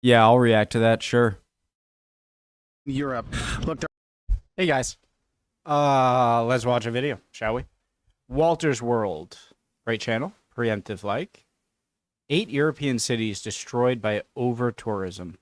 Yeah, I'll react to that, sure. Europe. Look, Hey guys. Let's watch a video, shall we? Walter's World. Great channel. Preemptive like. 8 European cities destroyed by over-tourism.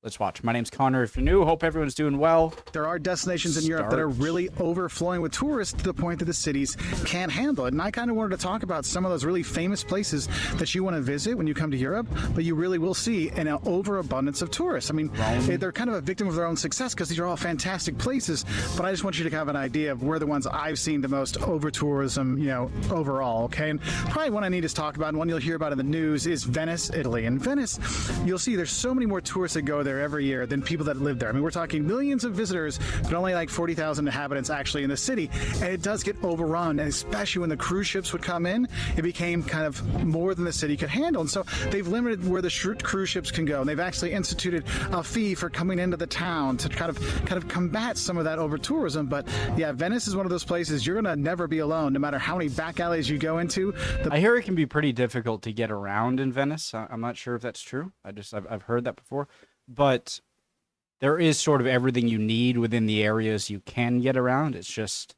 Let's watch. My name's Connor. If you're new, hope everyone's doing well. there are destinations in Europe that are really overflowing with tourists to the point that the cities can't handle it. And I kind of wanted to talk about some of those really famous places that you want to visit when you come to Europe, but you really will see an overabundance of tourists. I mean, they're kind of a victim of their own success because these are all fantastic places, but I just want you to have an idea of where the ones I've seen the most over-tourism, overall, okay? And probably one I need to talk about, and one you'll hear about in the news, is Venice, Italy. In Venice, you'll see there's so many more tourists that go there every year than people that live there. I mean, we're talking millions of visitors, but only like 40,000 inhabitants actually in the city. And it does get overrun, and especially when the cruise ships would come in, it became kind of more than the city could handle. And so they've limited where the cruise ships can go, and they've actually instituted a fee for coming into the town to kind of combat some of that over tourism. But yeah, Venice is one of those places you're gonna never be alone, no matter how many back alleys you go into. I hear it can be pretty difficult to get around in Venice. I'm not sure if that's true. I've heard that before. But there is sort of everything you need within the areas you can get around. It's just,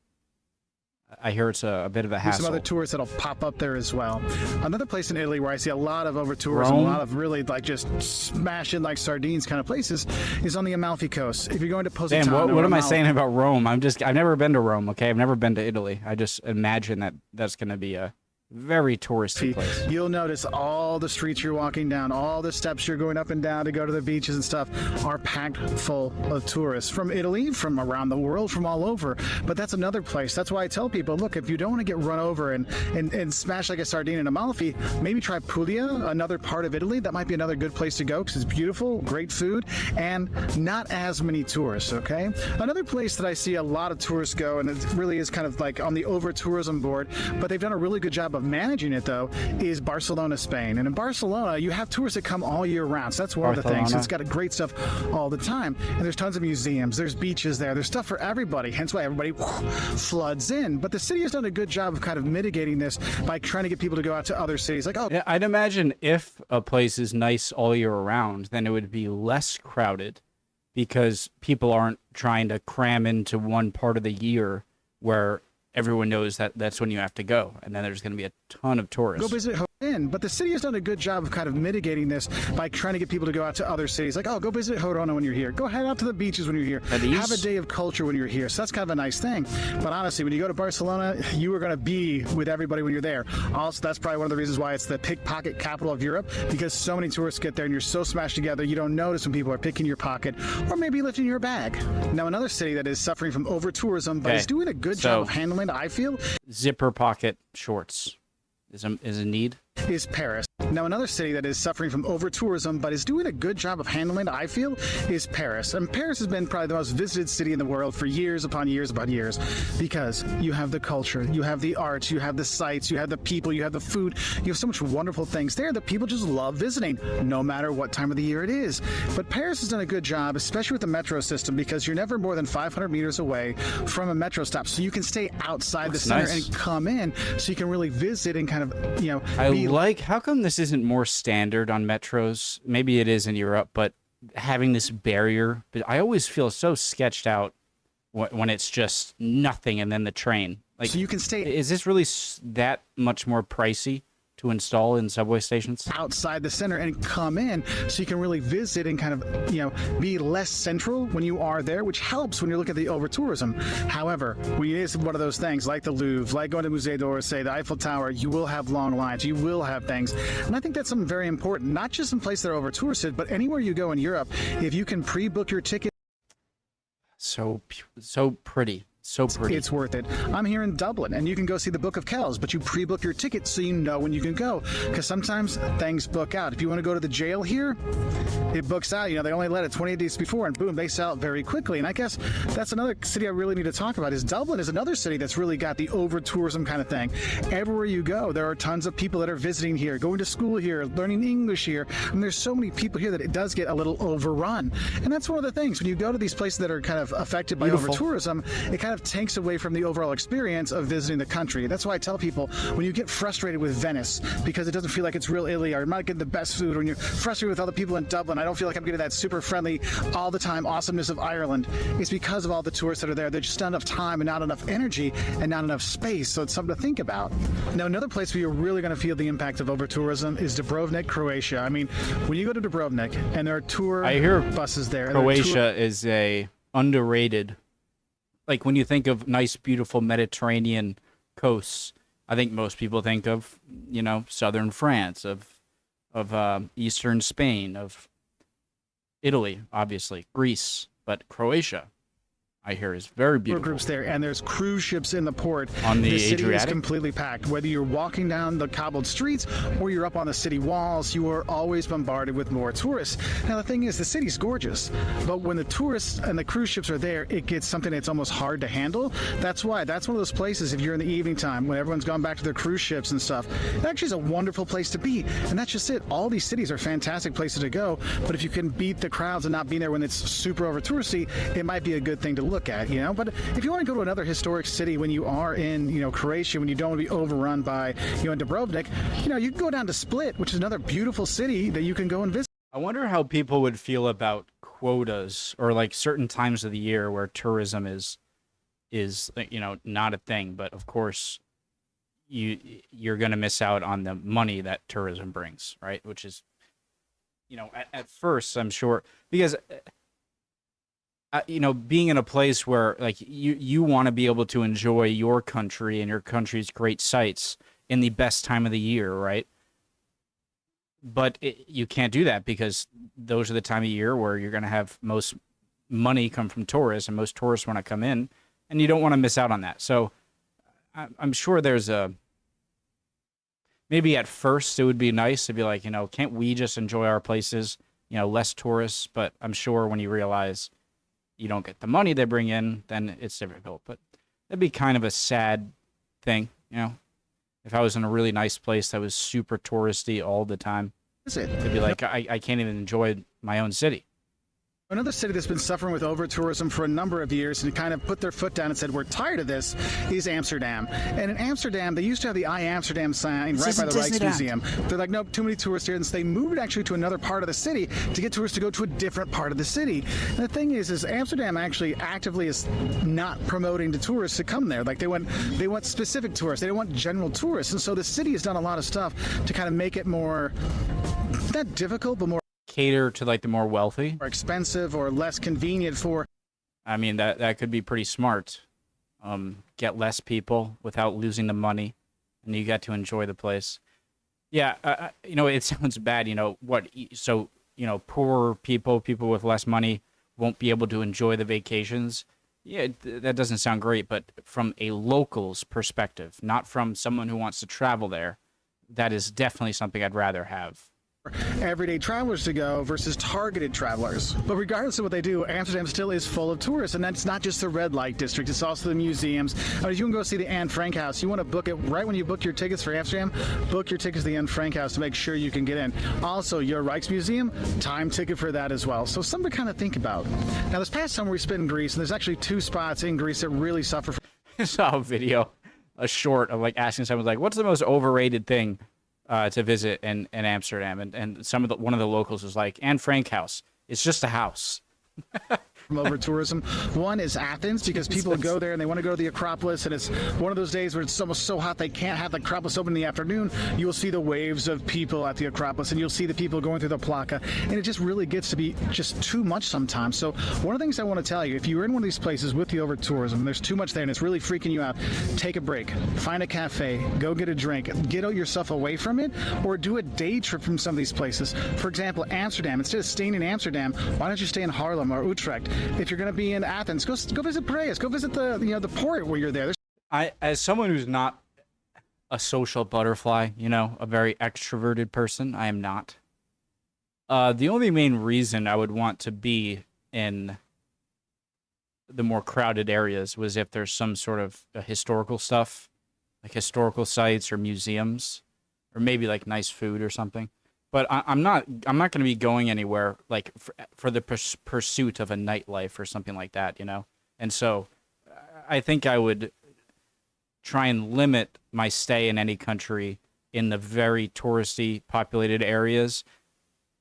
I hear it's a bit of a hassle. Some other tourists that'll pop up there as well. Another place in Italy where I see a lot of over-tourism, a lot of really like just smashing like sardines kind of places, is on the Amalfi Coast. If you're going to Positano, Dan, what am I saying about Rome? I've never been to Rome, okay? I've never been to Italy. I just imagine that's going to be a very touristy place. You'll notice all the streets you're walking down, all the steps you're going up and down to go to the beaches and stuff are packed full of tourists from Italy, from around the world, from all over. But that's another place. That's why I tell people, look, if you don't want to get run over and smash like a sardine in Amalfi, maybe try Puglia, another part of Italy. That might be another good place to go because it's beautiful, great food, and not as many tourists, okay? Another place that I see a lot of tourists go, and it really is kind of like on the over-tourism board, but they've done a really good job of managing it though, is Barcelona, Spain. And in Barcelona, you have tourists that come all year round. So that's one of the things. It's got a great stuff all the time. And there's tons of museums, there's beaches there, there's stuff for everybody, hence why everybody floods in. But the city has done a good job of kind of mitigating this by trying to get people to go out to other cities. Like, yeah, I'd imagine if a place is nice all year round, then it would be less crowded because people aren't trying to cram into one part of the year where everyone knows that that's when you have to go, and then there's going to be a ton of tourists. Go visit in, but the city has done a good job of kind of mitigating this by trying to get people to go out to other cities. Like, oh, go visit Verona when you're here. Go head out to the beaches when you're here. Have a day of culture when you're here. So that's kind of a nice thing. But honestly, when you go to Barcelona, you are going to be with everybody when you're there. Also, that's probably one of the reasons why it's the pickpocket capital of Europe, because so many tourists get there and you're so smashed together, you don't notice when people are picking your pocket or maybe lifting your bag. Now, another city that is suffering from over-tourism, but is doing a good job of handling it, I feel. Zipper pocket shorts is a need. Is Paris. Now, another city that is suffering from over-tourism, but is doing a good job of handling it, I feel, is Paris. And Paris has been probably the most visited city in the world for years upon years upon years, because you have the culture, you have the arts, you have the sights, you have the people, you have the food, you have so much wonderful things there that people just love visiting, no matter what time of the year it is. But Paris has done a good job, especially with the metro system, because you're never more than 500 meters away from a metro stop, so you can stay outside the center and come in, so you can really visit and kind of, how come this isn't more standard on metros? Maybe it is in Europe, but having this barrier, but I always feel so sketched out when it's just nothing and then the train. Like, so you can stay. Is this really that much more pricey to install in subway stations? Outside the center and come in, so you can really visit and kind of, be less central when you are there, which helps when you look at the over-tourism. However, when it is one of those things like the Louvre, like going to Musée d'Orsay, the Eiffel Tower, you will have long lines, you will have things. And I think that's something very important, not just in places that are over-touristed, but anywhere you go in Europe, if you can pre-book your ticket. So pretty. So pretty. It's worth it. I'm here in Dublin, and you can go see the Book of Kells, but you pre-book your ticket so you know when you can go, because sometimes things book out. If you want to go to the jail here, it books out. They only let it 28 days before, and boom, they sell it very quickly. And I guess that's another city I really need to talk about. Is Dublin is another city that's really got the over-tourism kind of thing. Everywhere you go, there are tons of people that are visiting here, going to school here, learning English here, and there's so many people here that it does get a little overrun. And that's one of the things when you go to these places that are kind of affected by over-tourism, it kind kind of takes away from the overall experience of visiting the country. That's why I tell people, when you get frustrated with Venice because it doesn't feel like it's real Italy, or I'm not getting the best food, or when you're frustrated with all the people in Dublin, I don't feel like I'm getting that super friendly all the time awesomeness of Ireland, it's because of all the tourists that are there. There's just not enough time and not enough energy and not enough space, so it's something to think about. Now, another place where you're really going to feel the impact of over-tourism is Dubrovnik, Croatia. I mean, when you go to Dubrovnik and there are tour buses there. Croatia is a underrated, like when you think of nice, beautiful Mediterranean coasts, I think most people think of, southern France, of eastern Spain, of Italy, obviously, Greece, but Croatia, I hear, is very beautiful. Groups there, and there's cruise ships in the port. On the city Adriatic? is completely packed. Whether you're walking down the cobbled streets or you're up on the city walls, you are always bombarded with more tourists. Now, the thing is, the city's gorgeous, but when the tourists and the cruise ships are there, it gets something that's almost hard to handle. That's why that's one of those places, if you're in the evening time, when everyone's gone back to their cruise ships and stuff, it actually is a wonderful place to be. And that's just it. All these cities are fantastic places to go, but if you can beat the crowds and not be there when it's super over touristy, it might be a good thing to look at, But if you want to go to another historic city when you are in, Croatia, when you don't want to be overrun by, in Dubrovnik, you can go down to Split, which is another beautiful city that you can go and visit. I wonder how people would feel about quotas, or like certain times of the year where tourism is not a thing, but of course you're going to miss out on the money that tourism brings, right? Which is, at first, I'm sure, because being in a place where like you want to be able to enjoy your country and your country's great sights in the best time of the year, right? But you can't do that because those are the time of year where you're going to have most money come from tourists, and most tourists want to come in, and you don't want to miss out on that. So I'm sure there's maybe at first it would be nice to be like, can't we just enjoy our places, less tourists? But I'm sure when you realize you don't get the money they bring in, then it's difficult. But that'd be kind of a sad thing, if I was in a really nice place that was super touristy all the time. It'd be like, I can't even enjoy my own city. Another city that's been suffering with over-tourism for a number of years and kind of put their foot down and said, we're tired of this, is Amsterdam. And in Amsterdam, they used to have the I Amsterdam sign right by the Rijksmuseum. They're like, nope, too many tourists here. And so they moved actually to another part of the city to get tourists to go to a different part of the city. And the thing is Amsterdam actually actively is not promoting the tourists to come there. Like they want specific tourists. They don't want general tourists. And so the city has done a lot of stuff to kind of make it more, not difficult, but more cater to like the more wealthy, or expensive, or less convenient for. I mean, that could be pretty smart. Get less people without losing the money, and you get to enjoy the place. Yeah, it sounds bad. So poor people with less money won't be able to enjoy the vacations. Yeah, that doesn't sound great. But from a local's perspective, not from someone who wants to travel there, that is definitely something I'd rather have. Everyday travelers to go versus targeted travelers. But regardless of what they do, Amsterdam still is full of tourists, and that's not just the red light district, it's also the museums. I mean, you can go see the Anne Frank house. You want to book it right when you book your tickets for Amsterdam, book your tickets to the Anne Frank house to make sure you can get in. Also, your Rijksmuseum, time ticket for that as well. So something to kind of think about. Now, this past summer we spent in Greece, and there's actually 2 spots in Greece that really suffer from. I saw a short of like asking someone like, what's the most overrated thing to visit in Amsterdam, and one of the locals was like, Anne Frank house. It's just a house. From over-tourism. One is Athens, because people go there and they want to go to the Acropolis, and it's one of those days where it's almost so hot they can't have the Acropolis open in the afternoon. You'll see the waves of people at the Acropolis, and you'll see the people going through the Plaka, and it just really gets to be just too much sometimes. So one of the things I want to tell you, if you're in one of these places with the over-tourism, and there's too much there and it's really freaking you out, take a break, find a cafe, go get a drink, get yourself away from it, or do a day trip from some of these places. For example, Amsterdam, instead of staying in Amsterdam, why don't you stay in Haarlem or Utrecht? If you're going to be in Athens, go visit Piraeus. Go visit the port where you're there. As someone who's not a social butterfly, a very extroverted person, I am not. The only main reason I would want to be in the more crowded areas was if there's some sort of historical stuff, like historical sites or museums, or maybe like nice food or something. But I'm not going to be going anywhere like for the pursuit of a nightlife or something like that, And so I think I would try and limit my stay in any country in the very touristy populated areas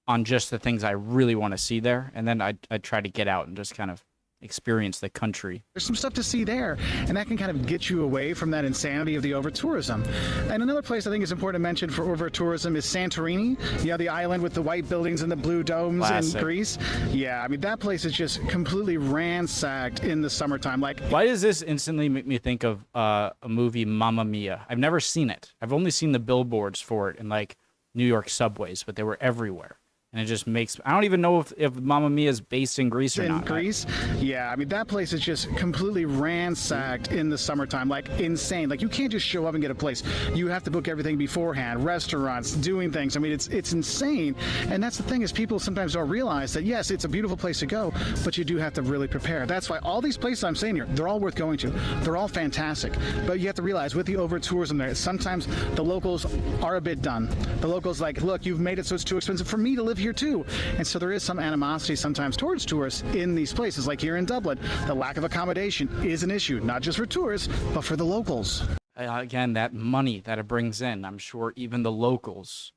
on just the things I really want to see there. And then I'd try to get out and just kind of experience the country. There's some stuff to see there, and that can kind of get you away from that insanity of the over-tourism. And another place I think is important to mention for over-tourism is Santorini. You know, the island with the white buildings and the blue domes Classic. in Greece. Yeah, I mean, that place is just completely ransacked in the summertime. Like, why does this instantly make me think of a movie, Mamma Mia? I've never seen it. I've only seen the billboards for it in, like, New York subways, but they were everywhere. And it just makes... I don't even know if Mamma Mia is based in Greece or not. In Greece? Yeah, I mean, that place is just completely ransacked in the summertime. Like, insane. Like, you can't just show up and get a place. You have to book everything beforehand. Restaurants, doing things. I mean, it's insane. And that's the thing, is people sometimes don't realize that, yes, it's a beautiful place to go, but you do have to really prepare. That's why all these places I'm saying here, they're all worth going to. They're all fantastic. But you have to realize, with the over-tourism there, sometimes the locals are a bit done. The locals like, look, you've made it so it's too expensive for me to live here too. And so there is some animosity sometimes towards tourists in these places. Like here in Dublin, the lack of accommodation is an issue, not just for tourists, but for the locals. Again, that money that it brings in, I'm sure even the locals,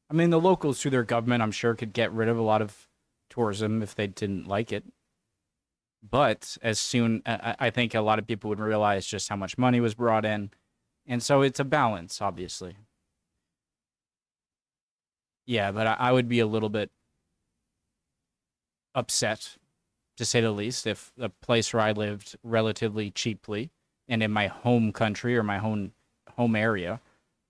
I mean, the locals through their government, I'm sure could get rid of a lot of tourism if they didn't like it. But as soon, I think a lot of people would realize just how much money was brought in. And so it's a balance, obviously. Yeah, but I would be a little bit upset, to say the least, if the place where I lived relatively cheaply and in my home country or my home area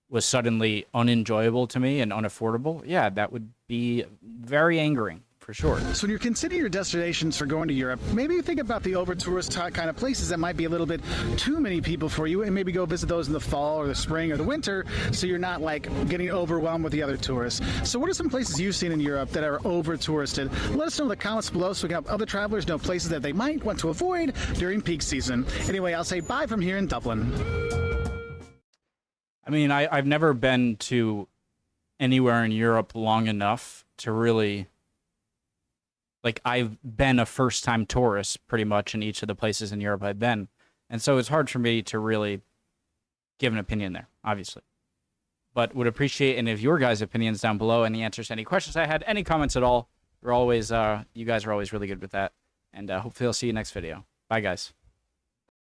was suddenly unenjoyable to me and unaffordable. Yeah, that would be very angering, for sure. So when you're considering your destinations for going to Europe, maybe you think about the over-tourist kind of places that might be a little bit too many people for you, and maybe go visit those in the fall or the spring or the winter, so you're not like getting overwhelmed with the other tourists. So what are some places you've seen in Europe that are over-touristed? Let us know in the comments below so we can help other travelers know places that they might want to avoid during peak season. Anyway, I'll say bye from here in Dublin. I mean, I've never been to anywhere in Europe long enough to really... Like, I've been a first-time tourist pretty much in each of the places in Europe I've been. And so it's hard for me to really give an opinion there, obviously. But would appreciate any of your guys' opinions down below, any answers to any questions I had, any comments at all. You're always, you guys are always really good with that. And hopefully I'll see you next video. Bye, guys.